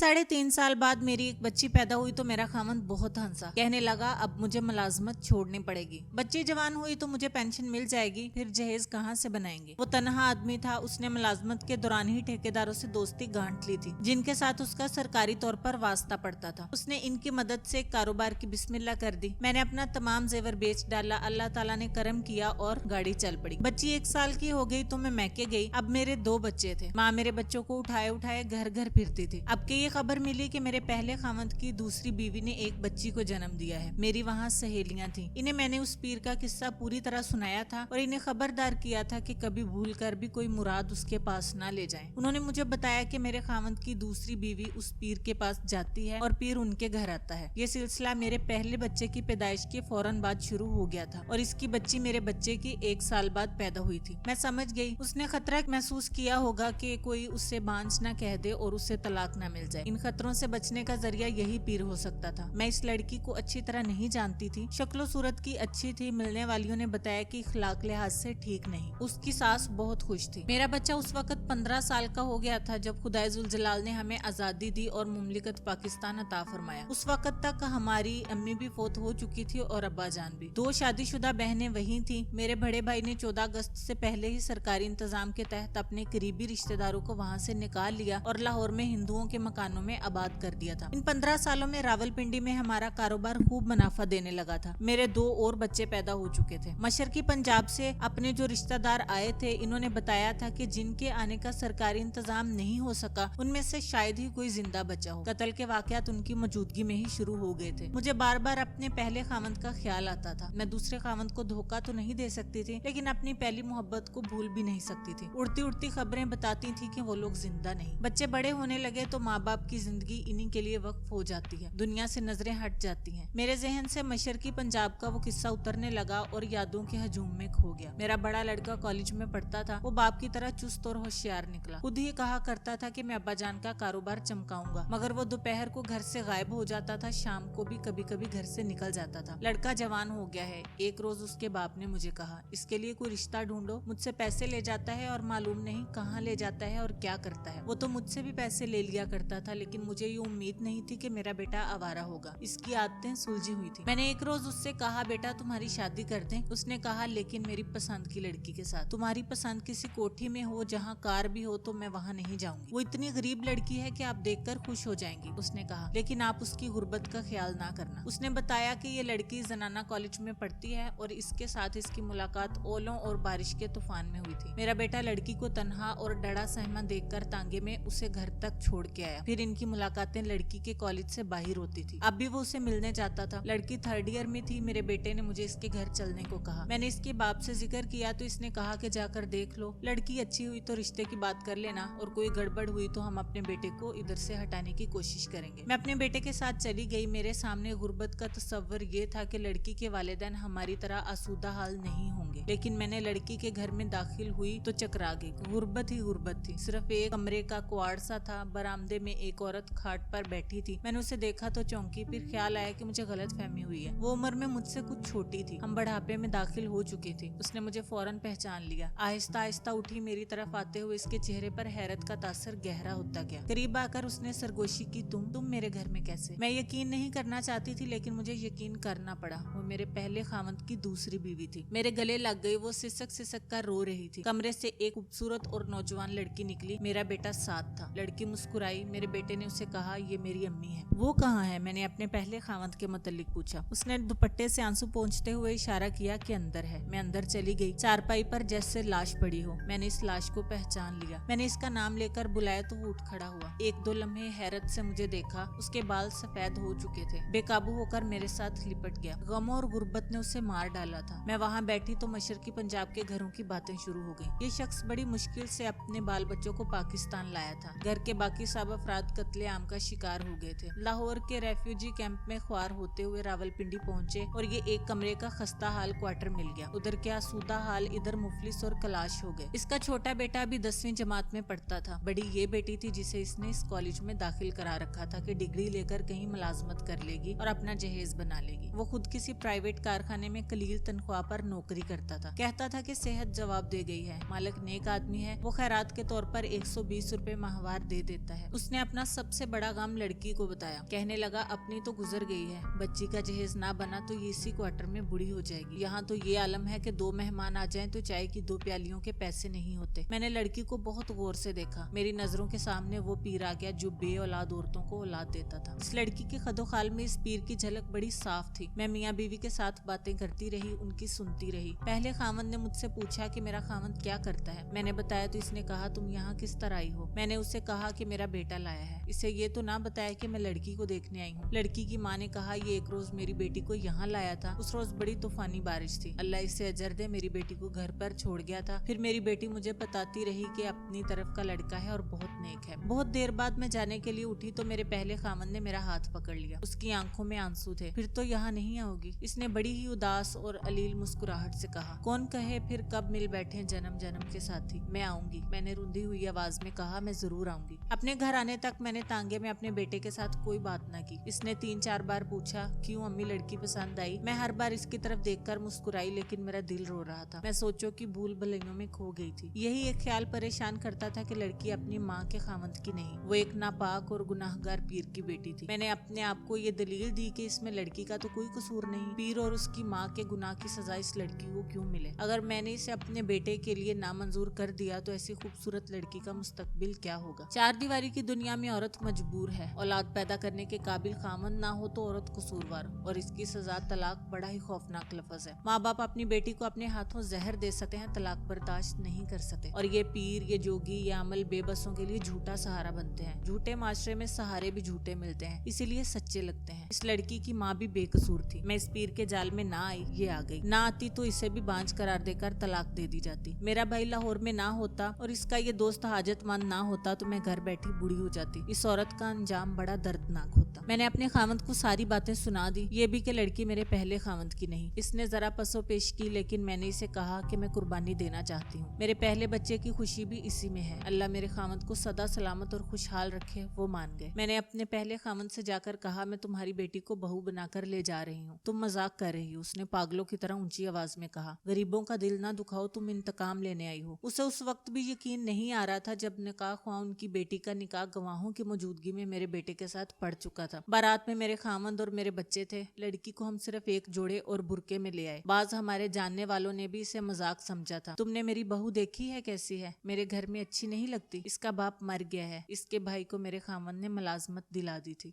3.5 साल बाद मेरी एक बच्ची पैदा हुई तो मेरा खामंद बहुत हंसा। कहने लगा अब मुझे मुलाजमत छोड़नी पड़ेगी, बच्ची जवान हुई तो मुझे पेंशन मिल जाएगी, फिर जहेज कहाँ से बनाएंगे। वो तनहा आदमी था, उसने मुलाजमत के दौरान ही ठेकेदारों से दोस्ती गांठ ली थी जिनके साथ उसका सरकारी तौर पर वास्ता पड़ता था। उसने इनकी मदद से कारोबार की बिस्मिल्लाह कर दी। मैंने अपना तमाम जेवर बेच डाला, अल्लाह ताला ने करम किया और गाड़ी चल पड़ी। बच्ची 1 साल की हो गई तो मैं मैके गई। अब मेरे 2 बच्चे थे। माँ मेरे बच्चों को उठाए उठाए घर घर फिरती थी। अब के ये खबर मिली कि मेरे पहले खामंद की दूसरी बीवी ने एक बच्ची को जन्म दिया है। मेरी वहाँ सहेलियां थी। इन्हें मैंने उस पीर का किस्सा पूरी तरह सुनाया था और इन्हें खबरदार किया था कि कभी भूल कर भी कोई मुराद उसके पास ना ले जाए। उन्होंने मुझे बताया कि मेरे खामंद की दूसरी बीवी उस पीर के पास जाती है और पीर उनके घर आता है। ये सिलसिला मेरे पहले बच्चे की पैदाइश के फौरन बाद शुरू हो गया था और इसकी बच्ची मेरे बच्चे की 1 साल बाद पैदा हुई थी। मैं समझ गई उसने खतरा महसूस किया होगा कि कोई उससे बांझ ना कह दे और उससे तलाक ना मिल जाए। इन खतरों से बचने का जरिया यही पीर हो सकता था। मैं इस लड़की को अच्छी तरह नहीं जानती थी। शक्लो सूरत की अच्छी थी। मिलने वालियों ने बताया कि इखलाक लिहाज से ठीक नहीं। उसकी सास बहुत खुश थी। मेरा बच्चा उस वक्त 15 साल का हो गया था जब खुदाए जुल जलाल ने हमें आजादी दी और मुमलिकत पाकिस्तान अता फरमाया। उस वक्त तक हमारी अम्मी भी फौत हो चुकी थी और अब्बा जान भी। 2 शादीशुदा बहनें वहीं थी। मेरे बड़े भाई ने 14 अगस्त से पहले ही सरकारी इंतजाम के तहत अपने करीबी रिश्तेदारों को वहाँ से निकाल लिया और लाहौर में हिंदुओं के मकानों में आबाद कर दिया था। इन 15 सालों में रावलपिंडी में हमारा कारोबार खूब मुनाफा देने लगा था। मेरे 2 और बच्चे पैदा हो चुके थे। मशरकी पंजाब से अपने जो रिश्तेदार आए थे, इन्होंने बताया था कि जिनके आने का सरकारी इंतजाम नहीं हो सका उनमें से शायद ही कोई जिंदा बचा हो। कत्ल के वाकयात उनकी मौजूदगी में ही शुरू हो गए थे। मुझे बार बार अपने पहले खामंद का ख्याल आता था। मैं दूसरे खामंद को धोखा तो नहीं दे सकती थी, लेकिन अपनी पहली मोहब्बत को भूल भी नहीं सकती थी। उड़ती उड़ती खबरें बताती थी कि वो लोग जिंदा नहीं। बच्चे बड़े होने लगे तो माँ बाप की जिंदगी इन्हीं के लिए वक्फ हो जाती है। दुनिया से नजरें हट जाती हैं। मेरे जहन से मशरकी पंजाब का वो किस्सा उतरने लगा और यादों के हजूम में खो गया। मेरा बड़ा लड़का कॉलेज में पढ़ता था। वो बाप की तरह चुस्त और होशियार निकला। खुद ही कहा करता था कि मैं अब्बा जान का कारोबार चमकाऊंगा, मगर वो दोपहर को घर से गायब हो जाता था। शाम को भी कभी कभी घर से निकल जाता था। लड़का जवान हो गया है। एक रोज उसके बाप ने मुझे कहा, इसके लिए कोई रिश्ता ढूंढो। मुझसे पैसे ले जाता है और मालूम नहीं कहाँ ले जाता है और क्या करता है। वो तो मुझसे भी पैसे ले लिया करता था, लेकिन मुझे ये उम्मीद नहीं थी कि मेरा बेटा आवारा होगा। इसकी आदतें सुलझी हुई थी। मैंने एक रोज उससे कहा, बेटा तुम्हारी शादी कर दें? उसने कहा, लेकिन मेरी पसंद की लड़की के साथ। तुम्हारी पसंद किसी कोठी में हो जहाँ कार भी हो तो मैं वहाँ नहीं जाऊंगी। वो इतनी गरीब लड़की है कि आप देखकर खुश हो जाएंगी, उसने कहा, लेकिन आप उसकी गुर्बत का ख्याल ना करना। उसने बताया कि ये लड़की जनाना कॉलेज में पढ़ती है और इसके साथ इसकी मुलाकात ओलों और बारिश के तूफान में हुई थी। मेरा बेटा लड़की को तन्हा और डरा सहमा देखकर तांगे में उसे घर तक छोड़ के आया। फिर इनकी मुलाकातें लड़की के कॉलेज से बाहर होती थी। अब भी वो उसे मिलने जाता था। लड़की 3rd ईयर में थी। मेरे बेटे ने मुझे इसके घर चलने को कहा। मैंने इसके बाप से जिक्र किया तो इसने कहा कि जाकर देख लो, लड़की अच्छी हुई तो रिश्ते की बात कर लेना और कोई गड़बड़ हुई तो हम अपने बेटे को इधर से हटाने की कोशिश करेंगे। मैं अपने बेटे के साथ चली गई। मेरे सामने गुर्बत का तस्वर ये था कि लड़की के वालिदैन हमारी तरह आसूदा हाल नहीं होंगे, लेकिन मैंने लड़की के घर में दाखिल हुई तो चकरा गई। गुर्बत ही गुर्बत थी। सिर्फ एक कमरे का कुआड़ सा था। बरामदे में एक औरत खाट पर बैठी थी। मैंने उसे देखा तो चौंकी। फिर ख्याल आया कि मुझे गलत फहमी हुई है। वो उम्र में मुझसे कुछ छोटी थी। हम बढ़ापे में दाखिल हो चुकी थी। उसने मुझे फौरन पहचान लिया। आहिस्ता आहिस्ता उठी। मेरी तरफ आते हुए इसके चेहरे पर हैरत का तासर गहरा होता गया। करीब आकर उसने सरगोशी की, तुम मेरे घर में कैसे? मैं यकीन नहीं करना चाहती थी, लेकिन मुझे यकीन करना पड़ा। वो मेरे पहले खामंद की दूसरी बीवी थी। मेरे गले लग गई। वो सिसक सिसक कर रो रही थी। कमरे से एक खूबसूरत और नौजवान लड़की निकली। मेरा बेटा साथ था। लड़की मुस्कुराई। मेरे बेटे ने उसे कहा, ये मेरी अम्मी है। वो कहाँ है? मैंने अपने पहले खामंद के मुतल्लिक पूछा। उसने दुपट्टे से आंसू पोंछते हुए इशारा किया कि अंदर है। मैं अंदर चली गई। चारपाई पर जैसे लाश पड़ी हो। मैंने इस लाश को पहचान लिया। मैंने इसका नाम लेकर बुलाया तो वो उठ खड़ा हुआ। 1-2 लम्हे हैरत से मुझे देखा। उसके बाल सफेद हो चुके थे। बेकाबू होकर मेरे साथ लिपट गया। गमों और गुर्बत ने उसे मार डाला था। मैं वहाँ बैठी तो मशरकी पंजाब के घरों की बातें शुरू हो गई। ये शख्स बड़ी मुश्किल से अपने बाल बच्चों को पाकिस्तान लाया था। घर के बाकी सब अफराद कत्ले आम का शिकार हो गए थे। लाहौर के रेफ्यूजी कैंप में ख्वार होते हुए रावलपिंडी पहुंचे और ये एक कमरे का खस्ता हाल क्वार्टर मिल गया। उधर के आसूदा हाल, इधर मुफलिस और कलाश हो गए। इसका छोटा बेटा भी 10वीं जमात में पढ़ता था। बड़ी ये बेटी थी जिसे इसने इस कॉलेज में दाखिल करा रखा था कि डिग्री लेकर कहीं मुलाजमत कर लेगी और अपना जहेज बना लेगी। वो खुद किसी प्राइवेट कारखाने में कलील तनख्वाह पर नौकरी करता था। कहता था कि सेहत जवाब दे गई है, मालिक नेक आदमी है, वो खैरात के तौर पर 120 रुपए माहवार दे देता है। उसने अपना सबसे बड़ा गम लड़की को बताया। कहने लगा अपनी तो गुजर गई है, बच्ची का जहेज ना बना तो ये इसी क्वार्टर में बूढ़ी हो जाएगी। यहाँ तो ये आलम है कि 2 मेहमान आ जाएं तो चाय की 2 प्यालियों के पैसे नहीं होते। मैंने लड़की को बहुत गौर से देखा। मेरी नजरों के सामने वो पीर आ गया जो बे औलाद औरतों को औलाद देता था। इस लड़की के खदोखाल में इस पीर की झलक बड़ी साफ थी। मैं मियाँ बीवी के साथ बातें करती रही, उनकी सुनती रही। पहले खामद ने मुझसे पूछा कि मेरा खामद क्या करता है। मैंने बताया तो इसने कहा तुम यहाँ किस तरह आई हो। मैंने उससे कहा कि मेरा बेटा लाया है। इसे ये तो ना बताया कि मैं लड़की को देखने आई हूँ। लड़की की माँ ने कहा ये एक रोज मेरी बेटी को यहाँ लाया था। उस रोज बड़ी तूफानी बारिश थी। अल्लाह इससे अजर दे, मेरी बेटी को घर पर छोड़ गया था। फिर मेरी बेटी मुझे बताती रही कि अपनी तरफ का लड़का है और बहुत नेक है। बहुत देर बाद मैं जाने के लिए उठी तो मेरे पहले खामद ने मेरा हाथ पकड़ लिया। उसकी आंखों में आंसू थे। फिर तो यहाँ नहीं आओगी, इसने बड़ी ही उदास और अलील मुस्कुराहट से कहा। कौन कहे फिर कब मिल बैठे जन्म जन्म के साथी। मैं आऊंगी, मैंने रुंधी हुई आवाज में कहा। मैं जरूर आऊंगी। अपने घर आने तक मैंने तांगे में अपने बेटे के साथ कोई बात न की। इसने 3-4 बार पूछा क्यों अम्मी लड़की पसंद आई। मैं हर बार इसकी तरफ देखकर मुस्कुराई, लेकिन मेरा दिल रो रहा था। मैं सोचो कि भूल भुलैयों में खो गई थी। यही एक ख्याल परेशान करता था कि लड़की अपनी माँ के खामंद की नहीं, वो एक नापाक और गुनाहगार पीर की बेटी थी। मैंने अपने आप को ये दलील दी कि इसमें लड़की का तो कोई कसूर नहीं, पीर और उसकी माँ के गुनाह की सजा इस लड़की को क्यों मिले। अगर मैंने इसे अपने बेटे के लिए नामंजूर कर दिया तो ऐसी खूबसूरत लड़की का मुस्तकबिल क्या होगा। 4 दीवारी की दुनिया में औरत मजबूर है। औलाद पैदा करने के काबिल खामन ना हो तो औरत कसूरवार, और इसकी सजा तलाक बड़ा ही खौफनाक लफ्ज है। माँ बाप अपनी बेटी को अपने हाथों जहर दे सकते हैं, तलाक बर्दाश्त नहीं कर सकते। और ये पीर, ये जोगी, ये अमल बेबसों के लिए झूठा सहारा बनते हैं। झूठे माशरे में सहारे भी झूठे मिलते हैं, इसीलिए सच्चे लगते हैं। इस लड़की की माँ भी बेकसूर थी। मैं इस पीर के जाल में ना आई, ये आ गई। ना आती तो इसे भी बांझ करार देकर तलाक दे दी जाती। मेरा भाई लाहौर में ना होता और इसका ये दोस्त हाजतमंद ना होता तो मैं घर बैठी बूढ़ी हो जाती। इस औरत का अंजाम बड़ा दर्दनाक होता। मैंने अपने खामद को सारी बातें सुना दी, ये भी कि लड़की मेरे पहले खामद की नहीं। इसने जरा पसो पेश की, लेकिन मैंने इसे कहा कि मैं कुर्बानी देना चाहती हूँ। मेरे पहले बच्चे की खुशी भी इसी में है। अल्लाह मेरे खामद को सदा सलामत और खुशहाल रखे। वो मान गए। मैंने अपने पहले खामद से जाकर कहा मैं तुम्हारी बेटी को बहू बनाकर ले जा रही हूँ, तुम मजाक कर रही हो। उसने पागलों की तरह ऊंची आवाज में कहा। गरीबों का दिल ना दुखाओ, तुम इंतकाम लेने आई हो। उसे उस वक्त भी यकीन नहीं आ रहा था जब निकाह ख्वाह उनकी बेटी का निकाह गवाहों की मौजूदगी में मेरे बेटे के साथ पड़ चुका था। बारात में मेरे खामद और मेरे बच्चे थे। लड़की को हम सिर्फ एक जोड़े और बुरके में ले आए। बाज हमारे जानने वालों ने भी इसे मजाक समझा था। तुमने मेरी बहू देखी है कैसी है, मेरे घर में अच्छी नहीं लगती। इसका बाप मर गया है। इसके भाई को मेरे खामद ने मुलाजमत दिला दी थी।